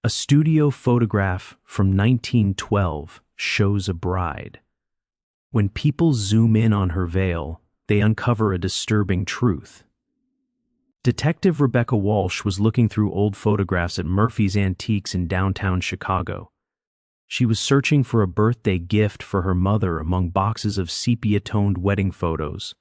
A studio photograph from 1912 shows a bride. When people zoom in on her veil, they uncover a disturbing truth. Detective Rebecca Walsh was looking through old photographs at Murphy's Antiques in downtown Chicago. She was searching for a birthday gift for her mother among boxes of sepia-toned wedding photos.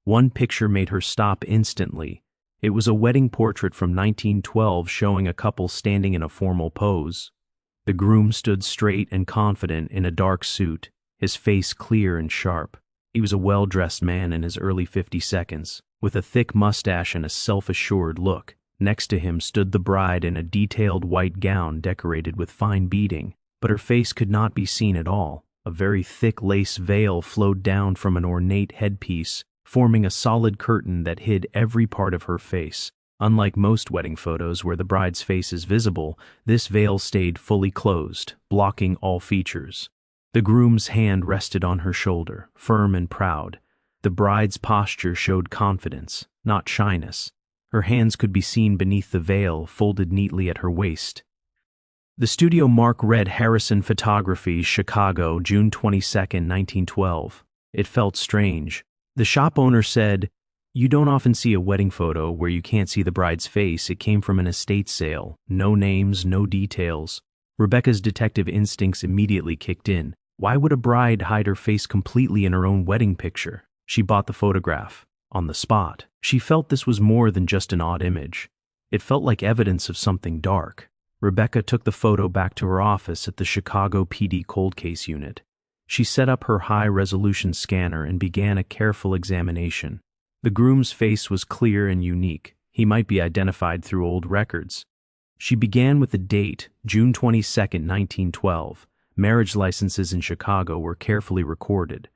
One picture made her stop instantly. It was a wedding portrait from 1912 showing a couple standing in a formal pose. The groom stood straight and confident in a dark suit, his face clear and sharp. He was a well-dressed man in his early 52s, with a thick mustache and a self-assured look. Next to him stood the bride in a detailed white gown decorated with fine beading, but her face could not be seen at all. A very thick lace veil flowed down from an ornate headpiece, forming a solid curtain that hid every part of her face. Unlike most wedding photos where the bride's face is visible, this veil stayed fully closed, blocking all features. The groom's hand rested on her shoulder, firm and proud. The bride's posture showed confidence, not shyness. Her hands could be seen beneath the veil, folded neatly at her waist. The studio Mark Red Harrison Photography, Chicago, June 22, 1912. It felt strange. The shop owner said, "You don't often see a wedding photo where you can't see the bride's face. It came from an estate sale. No names, no details." Rebecca's detective instincts immediately kicked in. Why would a bride hide her face completely in her own wedding picture? She bought the photograph. On the spot. She felt this was more than just an odd image. It felt like evidence of something dark. Rebecca took the photo back to her office at the Chicago PD Cold Case Unit. She set up her high-resolution scanner and began a careful examination. The groom's face was clear and unique. He might be identified through old records. She began with the date, June 22, 1912. Marriage licenses in Chicago were carefully recorded.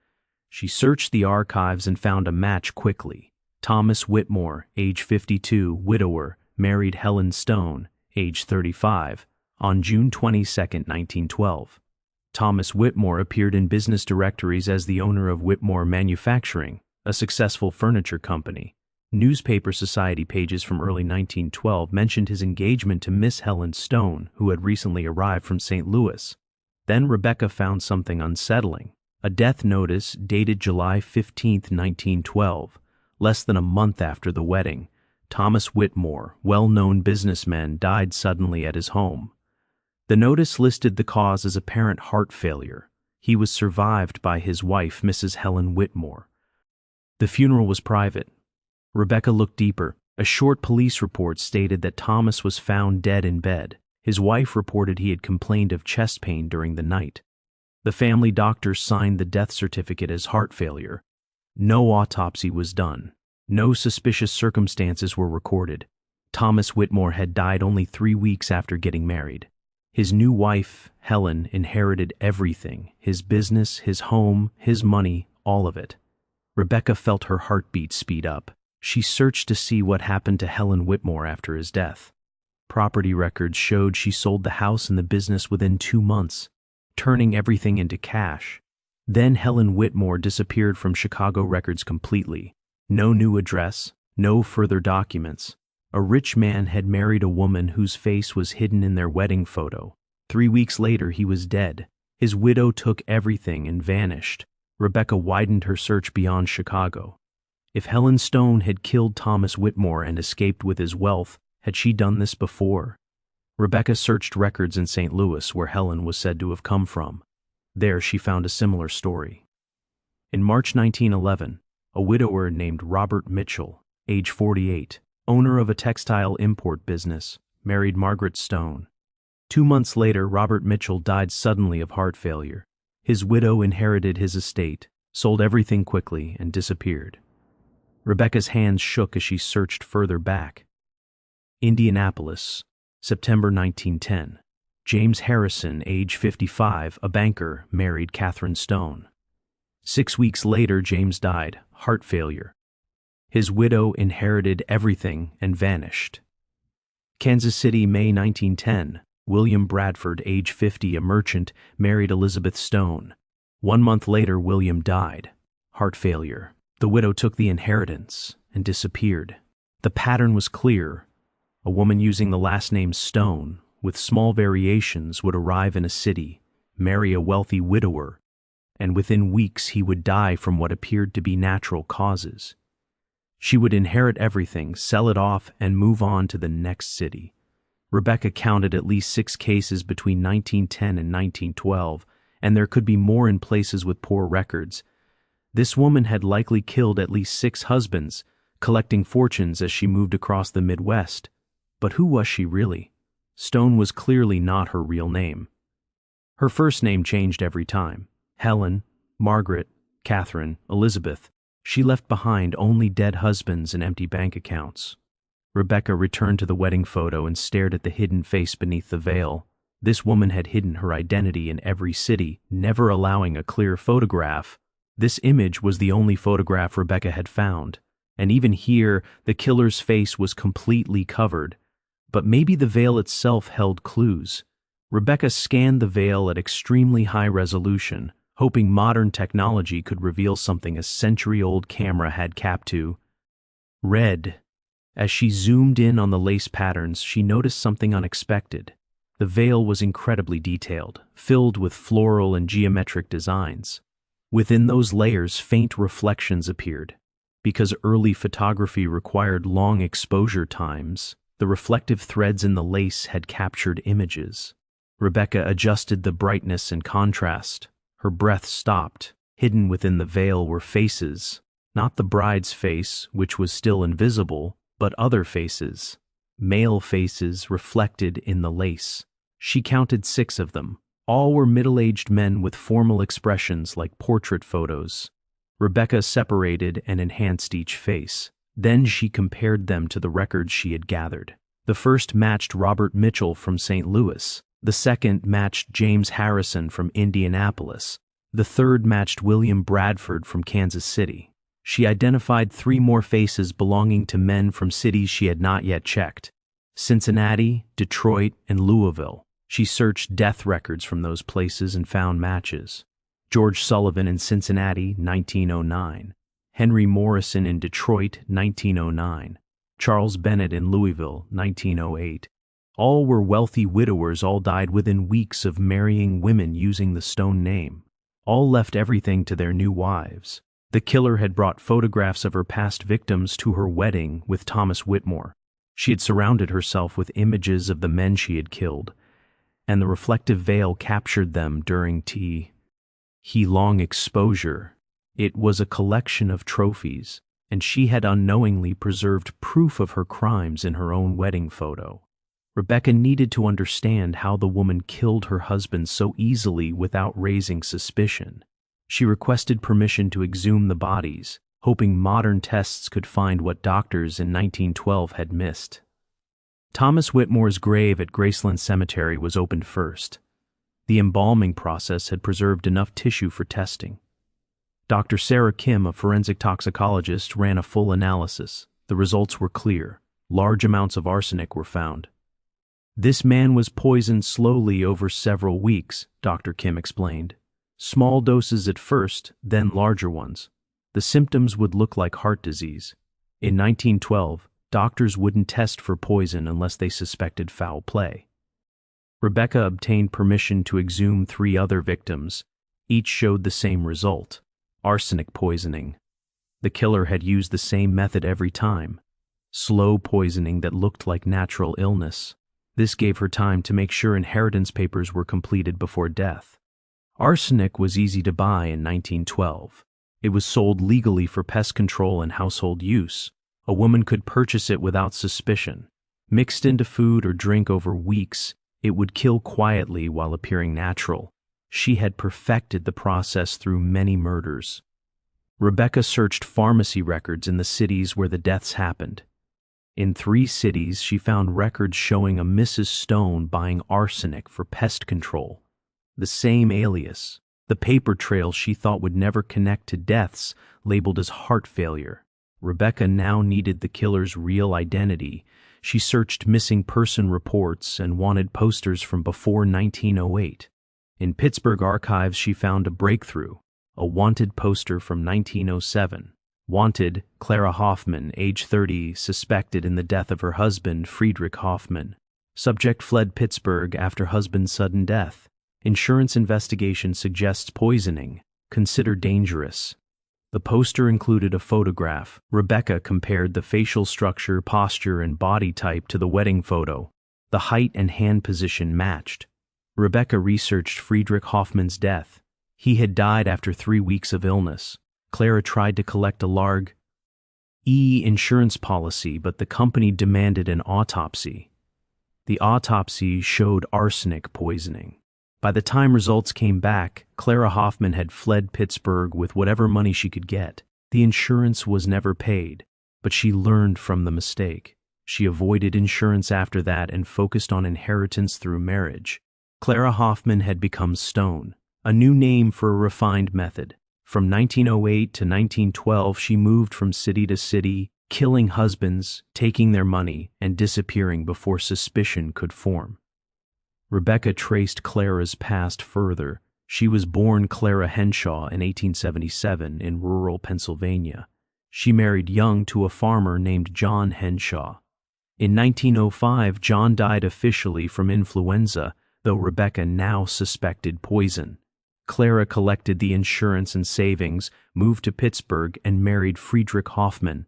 She searched the archives and found a match quickly. Thomas Whitmore, age 52, widower, married Helen Stone, age 35, on June 22, 1912. Thomas Whitmore appeared in business directories as the owner of Whitmore Manufacturing, a successful furniture company. Newspaper society pages from early 1912 mentioned his engagement to Miss Helen Stone, who had recently arrived from St. Louis. Then Rebecca found something unsettling. A death notice dated July 15, 1912, less than a month after the wedding. Thomas Whitmore, well-known businessman, died suddenly at his home. The notice listed the cause as apparent heart failure. He was survived by his wife, Mrs. Helen Whitmore. The funeral was private. Rebecca looked deeper. A short police report stated that Thomas was found dead in bed. His wife reported he had complained of chest pain during the night. The family doctor signed the death certificate as heart failure. No autopsy was done. No suspicious circumstances were recorded. Thomas Whitmore had died only 3 weeks after getting married. His new wife, Helen, inherited everything: his business, his home, his money, all of it. Rebecca felt her heartbeat speed up. She searched to see what happened to Helen Whitmore after his death. Property records showed she sold the house and the business within 2 months, turning everything into cash. Then Helen Whitmore disappeared from Chicago records completely. No new address, no further documents. A rich man had married a woman whose face was hidden in their wedding photo. 3 weeks later, he was dead. His widow took everything and vanished. Rebecca widened her search beyond Chicago. If Helen Stone had killed Thomas Whitmore and escaped with his wealth, had she done this before? Rebecca searched records in St. Louis, where Helen was said to have come from. There she found a similar story. In March 1911, a widower named Robert Mitchell, age 48, owner of a textile import business, married Margaret Stone. 2 months later, Robert Mitchell died suddenly of heart failure. His widow inherited his estate, sold everything quickly, and disappeared. Rebecca's hands shook as she searched further back. Indianapolis, September 1910. James Harrison, age 55, a banker, married Catherine Stone. 6 weeks later, James died, heart failure. His widow inherited everything and vanished. Kansas City, May 1910. William Bradford, age 50, a merchant, married Elizabeth Stone. 1 month later, William died, heart failure. The widow took the inheritance and disappeared. The pattern was clear. A woman using the last name Stone, with small variations, would arrive in a city, marry a wealthy widower, and within weeks he would die from what appeared to be natural causes. She would inherit everything, sell it off, and move on to the next city. Rebecca counted at least 6 cases between 1910 and 1912, and there could be more in places with poor records. This woman had likely killed at least 6 husbands, collecting fortunes as she moved across the Midwest. But who was she really? Stone was clearly not her real name. Her first name changed every time. Helen, Margaret, Catherine, Elizabeth. She left behind only dead husbands and empty bank accounts. Rebecca returned to the wedding photo and stared at the hidden face beneath the veil. This woman had hidden her identity in every city, never allowing a clear photograph. This image was the only photograph Rebecca had found, and even here, the killer's face was completely covered. But maybe the veil itself held clues. Rebecca scanned the veil at extremely high resolution, hoping modern technology could reveal something a century-old camera had captured to. Red. As she zoomed in on the lace patterns, she noticed something unexpected. The veil was incredibly detailed, filled with floral and geometric designs. Within those layers, faint reflections appeared. Because early photography required long exposure times, the reflective threads in the lace had captured images. Rebecca adjusted the brightness and contrast. Her breath stopped. Hidden within the veil were faces, not the bride's face, which was still invisible, but other faces, male faces reflected in the lace. She counted 6 of them. All were middle-aged men with formal expressions like portrait photos. Rebecca separated and enhanced each face. Then she compared them to the records she had gathered. The first matched Robert Mitchell from St. Louis. The second matched James Harrison from Indianapolis. The third matched William Bradford from Kansas City. She identified 3 more faces belonging to men from cities she had not yet checked: Cincinnati, Detroit, and Louisville. She searched death records from those places and found matches. George Sullivan in Cincinnati, 1909. Henry Morrison in Detroit, 1909. Charles Bennett in Louisville, 1908. All were wealthy widowers, all died within weeks of marrying women using the Stone name. All left everything to their new wives. The killer had brought photographs of her past victims to her wedding with Thomas Whitmore. She had surrounded herself with images of the men she had killed, and the reflective veil captured them during long exposure. It was a collection of trophies, and she had unknowingly preserved proof of her crimes in her own wedding photo. Rebecca needed to understand how the woman killed her husband so easily without raising suspicion. She requested permission to exhume the bodies, hoping modern tests could find what doctors in 1912 had missed. Thomas Whitmore's grave at Graceland Cemetery was opened first. The embalming process had preserved enough tissue for testing. Dr. Sarah Kim, a forensic toxicologist, ran a full analysis. The results were clear. Large amounts of arsenic were found. This man was poisoned slowly over several weeks, Dr. Kim explained. Small doses at first, then larger ones. The symptoms would look like heart disease. In 1912, doctors wouldn't test for poison unless they suspected foul play. Rebecca obtained permission to exhume 3 other victims. Each showed the same result: arsenic poisoning. The killer had used the same method every time: slow poisoning that looked like natural illness. This gave her time to make sure inheritance papers were completed before death. Arsenic was easy to buy in 1912. It was sold legally for pest control and household use. A woman could purchase it without suspicion. Mixed into food or drink over weeks, it would kill quietly while appearing natural. She had perfected the process through many murders. Rebecca searched pharmacy records in the cities where the deaths happened. In 3 cities, she found records showing a Mrs. Stone buying arsenic for pest control. The same alias, the paper trail she thought would never connect to deaths labeled as heart failure. Rebecca now needed the killer's real identity. She searched missing person reports and wanted posters from before 1908. In Pittsburgh archives, she found a breakthrough: a wanted poster from 1907. Wanted, Clara Hoffman, age 30, suspected in the death of her husband, Friedrich Hoffman. Subject fled Pittsburgh after husband's sudden death. Insurance investigation suggests poisoning. Consider dangerous. The poster included a photograph. Rebecca compared the facial structure, posture, and body type to the wedding photo. The height and hand position matched. Rebecca researched Friedrich Hoffmann's death. He had died after 3 weeks of illness. Clara tried to collect a large insurance policy, but the company demanded an autopsy. The autopsy showed arsenic poisoning. By the time results came back, Clara Hoffmann had fled Pittsburgh with whatever money she could get. The insurance was never paid, but she learned from the mistake. She avoided insurance after that and focused on inheritance through marriage. Clara Hoffmann had become Stone, a new name for a refined method. From 1908 to 1912, she moved from city to city, killing husbands, taking their money, and disappearing before suspicion could form. Rebecca traced Clara's past further. She was born Clara Henshaw in 1877 in rural Pennsylvania. She married young to a farmer named John Henshaw. In 1905, John died officially from influenza, though Rebecca now suspected poison. Clara collected the insurance and savings, moved to Pittsburgh, and married Friedrich Hoffmann.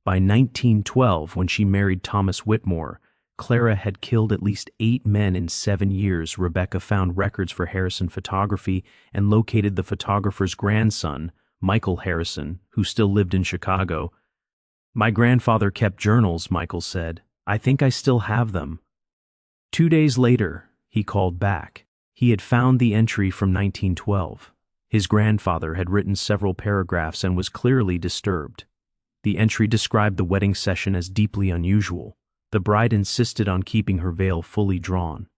By 1912, when she married Thomas Whitmore, Clara had killed at least 8 men in 7 years. Rebecca found records for Harrison photography and located the photographer's grandson, Michael Harrison, who still lived in Chicago. "My grandfather kept journals," Michael said. "I think I still have them." 2 days later, he called back. He had found the entry from 1912. His grandfather had written several paragraphs and was clearly disturbed. The entry described the wedding session as deeply unusual. The bride insisted on keeping her veil fully drawn.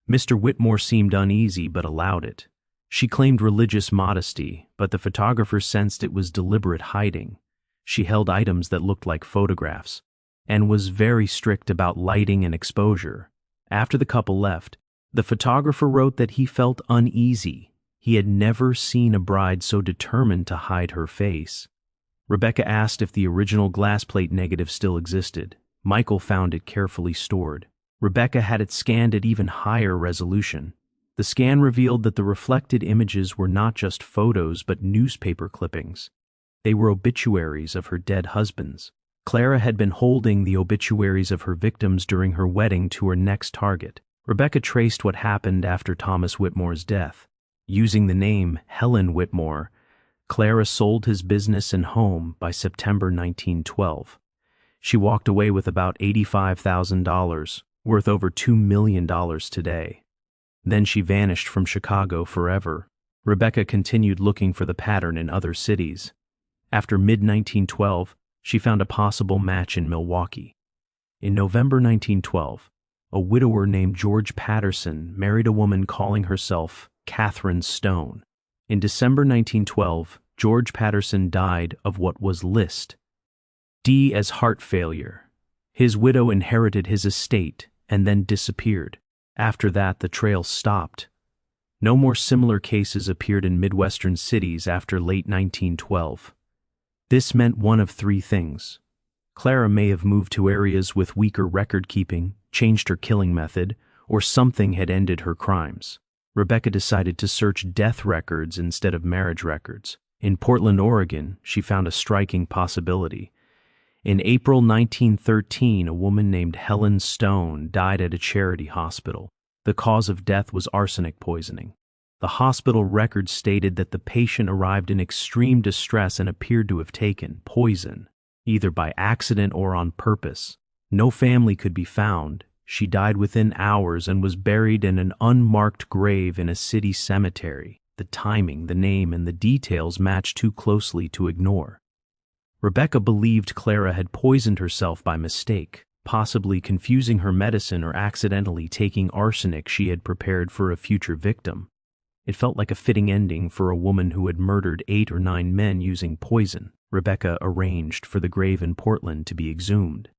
Mr. Whitmore seemed uneasy but allowed it. She claimed religious modesty, but the photographer sensed it was deliberate hiding. She held items that looked like photographs, and was very strict about lighting and exposure. After the couple left, the photographer wrote that he felt uneasy. He had never seen a bride so determined to hide her face. Rebecca asked if the original glass plate negative still existed. Michael found it carefully stored. Rebecca had it scanned at even higher resolution. The scan revealed that the reflected images were not just photos but newspaper clippings. They were obituaries of her dead husbands. Clara had been holding the obituaries of her victims during her wedding to her next target. Rebecca traced what happened after Thomas Whitmore's death. Using the name Helen Whitmore, Clara sold his business and home by September 1912. She walked away with about $85,000, worth over $2 million today. Then she vanished from Chicago forever. Rebecca continued looking for the pattern in other cities. After mid-1912, she found a possible match in Milwaukee. In November 1912, a widower named George Patterson married a woman calling herself Catherine Stone. In December 1912, George Patterson died of what was listed as heart failure. His widow inherited his estate and then disappeared. After that, the trail stopped. No more similar cases appeared in Midwestern cities after late 1912. This meant one of 3 things. Clara may have moved to areas with weaker record-keeping, changed her killing method, or something had ended her crimes. Rebecca decided to search death records instead of marriage records. In Portland, Oregon, she found a striking possibility. In April 1913, a woman named Helen Stone died at a charity hospital. The cause of death was arsenic poisoning. The hospital records stated that the patient arrived in extreme distress and appeared to have taken poison, either by accident or on purpose. No family could be found. She died within hours and was buried in an unmarked grave in a city cemetery. The timing, the name, and the details matched too closely to ignore. Rebecca believed Clara had poisoned herself by mistake, possibly confusing her medicine or accidentally taking arsenic she had prepared for a future victim. It felt like a fitting ending for a woman who had murdered 8 or 9 men using poison. Rebecca arranged for the grave in Portland to be exhumed.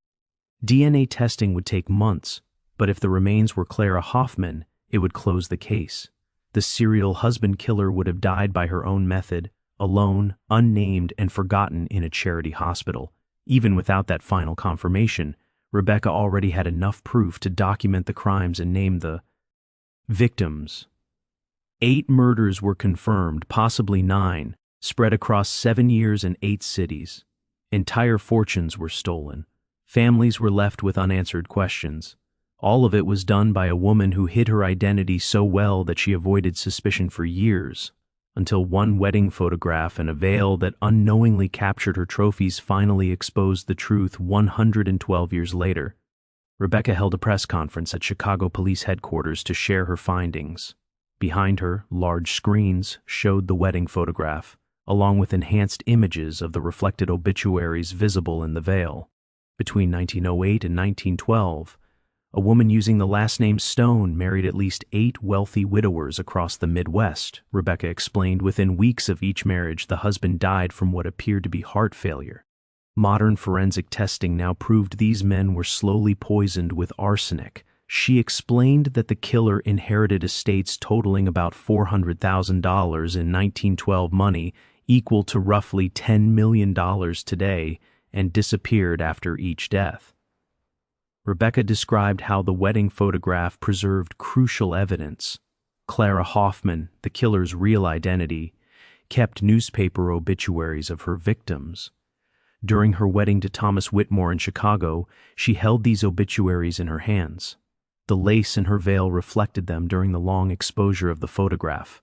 DNA testing would take months, but if the remains were Clara Hoffmann, it would close the case. The serial husband killer would have died by her own method, alone, unnamed, and forgotten in a charity hospital. Even without that final confirmation, Rebecca already had enough proof to document the crimes and name the victims. 8 murders were confirmed, possibly 9, spread across 7 years and 8 cities. Entire fortunes were stolen. Families were left with unanswered questions. All of it was done by a woman who hid her identity so well that she avoided suspicion for years, until one wedding photograph and a veil that unknowingly captured her trophies finally exposed the truth 112 years later. Rebecca held a press conference at Chicago Police Headquarters to share her findings. Behind her, large screens showed the wedding photograph, along with enhanced images of the reflected obituaries visible in the veil. Between 1908 and 1912, a woman using the last name Stone married at least 8 wealthy widowers across the Midwest. Rebecca explained within weeks of each marriage, the husband died from what appeared to be heart failure. Modern forensic testing now proved these men were slowly poisoned with arsenic. She explained that the killer inherited estates totaling about $400,000 in 1912 money, equal to roughly $10 million today, and disappeared after each death. Rebecca described how the wedding photograph preserved crucial evidence. Clara Hoffman, the killer's real identity, kept newspaper obituaries of her victims. During her wedding to Thomas Whitmore in Chicago, she held these obituaries in her hands. The lace in her veil reflected them during the long exposure of the photograph.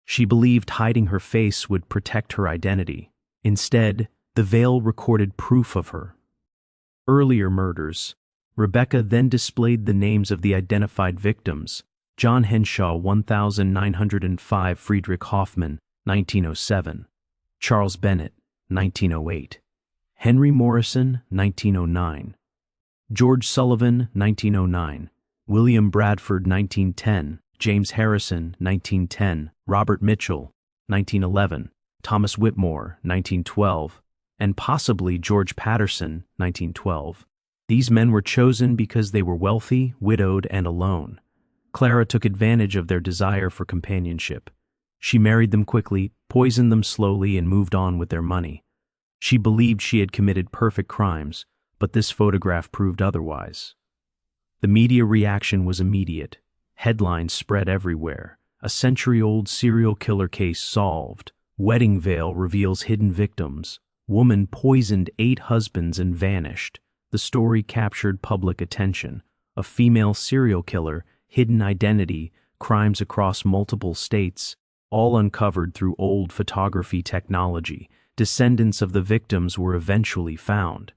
She believed hiding her face would protect her identity. Instead, the veil recorded proof of her. Earlier murders. Rebecca then displayed the names of the identified victims: John Henshaw, 1905, Friedrich Hoffman, 1907, Charles Bennett, 1908, Henry Morrison, 1909, George Sullivan, 1909, William Bradford, 1910, James Harrison, 1910, Robert Mitchell, 1911, Thomas Whitmore, 1912, and possibly George Patterson, 1912. These men were chosen because they were wealthy, widowed, and alone. Clara took advantage of their desire for companionship. She married them quickly, poisoned them slowly, and moved on with their money. She believed she had committed perfect crimes, but this photograph proved otherwise. The media reaction was immediate. Headlines spread everywhere. A century-old serial killer case solved. Wedding veil reveals hidden victims. Woman poisoned 8 husbands and vanished. The story captured public attention. A female serial killer, hidden identity, crimes across multiple states, all uncovered through old photography technology. Descendants of the victims were eventually found.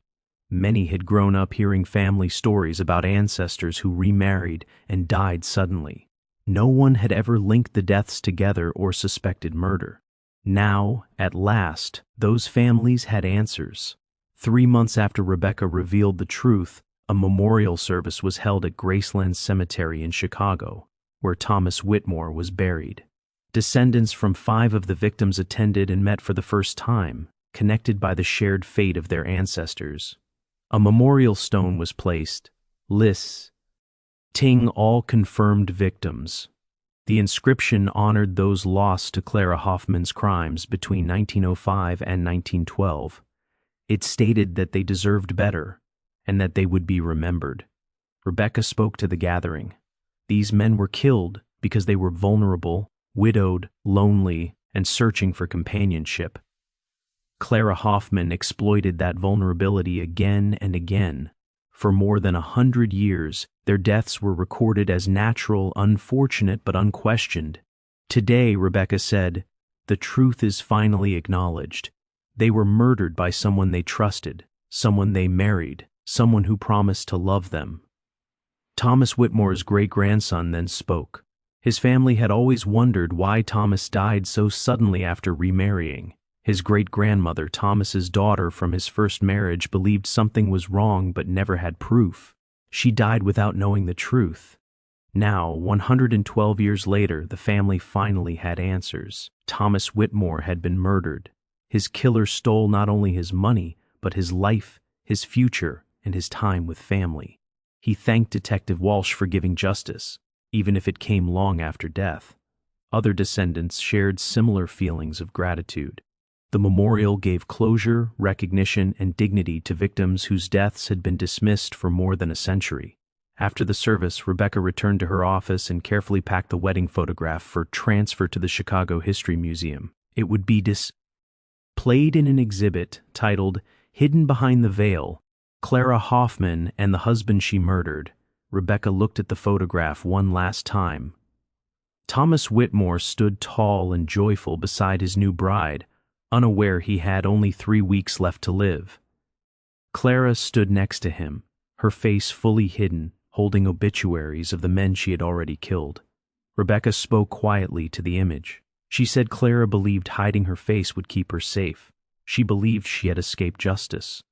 Many had grown up hearing family stories about ancestors who remarried and died suddenly. No one had ever linked the deaths together or suspected murder. Now, at last, those families had answers. 3 months after Rebecca revealed the truth, a memorial service was held at Graceland Cemetery in Chicago, where Thomas Whitmore was buried. Descendants from 5 of the victims attended and met for the first time, connected by the shared fate of their ancestors. A memorial stone was placed, listing all confirmed victims. The inscription honored those lost to Clara Hoffman's crimes between 1905 and 1912. It stated that they deserved better and that they would be remembered. Rebecca spoke to the gathering. These men were killed because they were vulnerable, widowed, lonely, and searching for companionship. Clara Hoffman exploited that vulnerability again and again. For more than 100 years, their deaths were recorded as natural, unfortunate, but unquestioned. Today, Rebecca said, the truth is finally acknowledged. They were murdered by someone they trusted, someone they married, someone who promised to love them. Thomas Whitmore's great-grandson then spoke. His family had always wondered why Thomas died so suddenly after remarrying. His great-grandmother, Thomas's daughter from his first marriage, believed something was wrong but never had proof. She died without knowing the truth. Now, 112 years later, the family finally had answers. Thomas Whitmore had been murdered. His killer stole not only his money, but his life, his future, and his time with family. He thanked Detective Walsh for giving justice, even if it came long after death. Other descendants shared similar feelings of gratitude. The memorial gave closure, recognition, and dignity to victims whose deaths had been dismissed for more than a century. After the service, Rebecca returned to her office and carefully packed the wedding photograph for transfer to the Chicago History Museum. It would be displayed in an exhibit titled "Hidden Behind the Veil: Clara Hoffman and the Husband She Murdered." Rebecca looked at the photograph one last time. Thomas Whitmore stood tall and joyful beside his new bride, unaware he had only 3 weeks left to live. Clara stood next to him, her face fully hidden, holding obituaries of the men she had already killed. Rebecca spoke quietly to the image. She said Clara believed hiding her face would keep her safe. She believed she had escaped justice.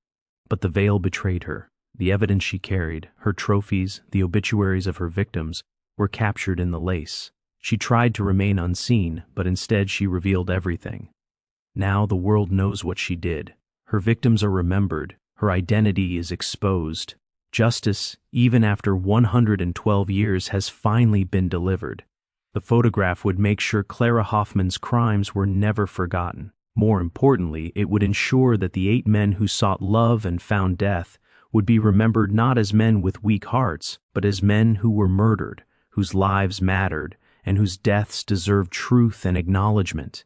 But the veil betrayed her. The evidence she carried, her trophies, the obituaries of her victims, were captured in the lace. She tried to remain unseen, but instead she revealed everything. Now the world knows what she did. Her victims are remembered. Her identity is exposed. Justice, even after 112 years, has finally been delivered. The photograph would make sure Clara Hoffman's crimes were never forgotten. More importantly, it would ensure that the 8 men who sought love and found death would be remembered not as men with weak hearts, but as men who were murdered, whose lives mattered, and whose deaths deserved truth and acknowledgement.